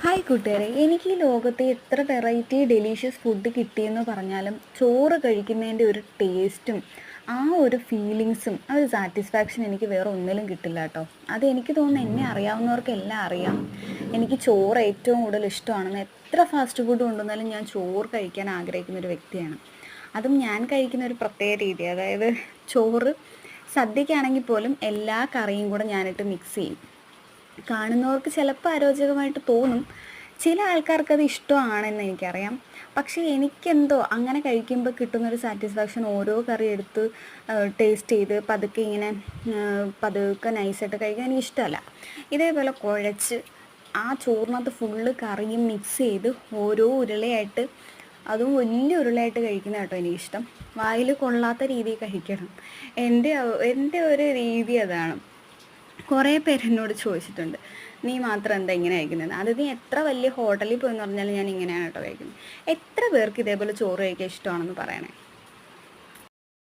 Hi കൂട്ടുകാരെ, എനിക്ക് ഈ ലോകത്തെ എത്ര വെറൈറ്റി ഡെലീഷ്യസ് ഫുഡ് കിട്ടിയെന്ന് പറഞ്ഞാലും ചോറ് കഴിക്കുന്നതിൻ്റെ ഒരു ടേസ്റ്റും ആ ഒരു ഫീലിങ്സും ആ ഒരു സാറ്റിസ്ഫാക്ഷൻ എനിക്ക് വേറെ ഒന്നിലും കിട്ടില്ല കേട്ടോ. അത് എനിക്ക് തോന്നുന്നു എന്നെ അറിയാവുന്നവർക്കെല്ലാം അറിയാം. എനിക്ക് ചോറ് ഏറ്റവും കൂടുതൽ ഇഷ്ടമാണെന്ന്. എത്ര ഫാസ്റ്റ് ഫുഡ് കൊണ്ടുവന്നാലും ഞാൻ ചോറ് കഴിക്കാൻ ആഗ്രഹിക്കുന്ന ഒരു വ്യക്തിയാണ്. അതും ഞാൻ കഴിക്കുന്ന ഒരു പ്രത്യേക രീതി, അതായത് ചോറ് സദ്യക്കാണെങ്കിൽ പോലും എല്ലാ കറിയും കൂടെ ഞാനിട്ട് മിക്സ് ചെയ്യും. കാണുന്നവർക്ക് ചിലപ്പോൾ അരോചകമായിട്ട് തോന്നും, ചില ആൾക്കാർക്കത് ഇഷ്ടമാണെന്ന് എനിക്കറിയാം. പക്ഷേ എനിക്കെന്തോ അങ്ങനെ കഴിക്കുമ്പോൾ കിട്ടുന്നൊരു സാറ്റിസ്ഫാക്ഷൻ ഓരോ കറി എടുത്ത് ടേസ്റ്റ് ചെയ്ത് പതുക്കെ ഇങ്ങനെ പതുക്കെ നൈസായിട്ട് കഴിക്കാൻ എനിക്കിഷ്ടമല്ല. ഇതേപോലെ കുഴച്ച് ആ ചോറിനകത്ത് ഫുള്ള് കറിയും മിക്സ് ചെയ്ത് ഓരോ ഉരുളയായിട്ട്, അതും വലിയ ഉരുളയായിട്ട് കഴിക്കുന്ന കേട്ടോ എനിക്കിഷ്ടം. വായിൽ കൊള്ളാത്ത രീതിയിൽ കഴിക്കണം. എൻ്റെ ഒരു രീതി അതാണ്. കുറേ പേര് എന്നോട് ചോദിച്ചിട്ടുണ്ട്, നീ മാത്രം എന്താ ഇങ്ങനെ കഴിക്കുന്നത്? അത് നീ എത്ര വലിയ ഹോട്ടലിൽ പോയെന്ന് പറഞ്ഞാലും ഞാൻ ഇങ്ങനെയാണ് കേട്ടോ കഴിക്കുന്നത്. എത്ര പേർക്ക് ഇതേപോലെ ചോറ് കഴിക്കാൻ ഇഷ്ടമാണെന്ന് പറയണേ.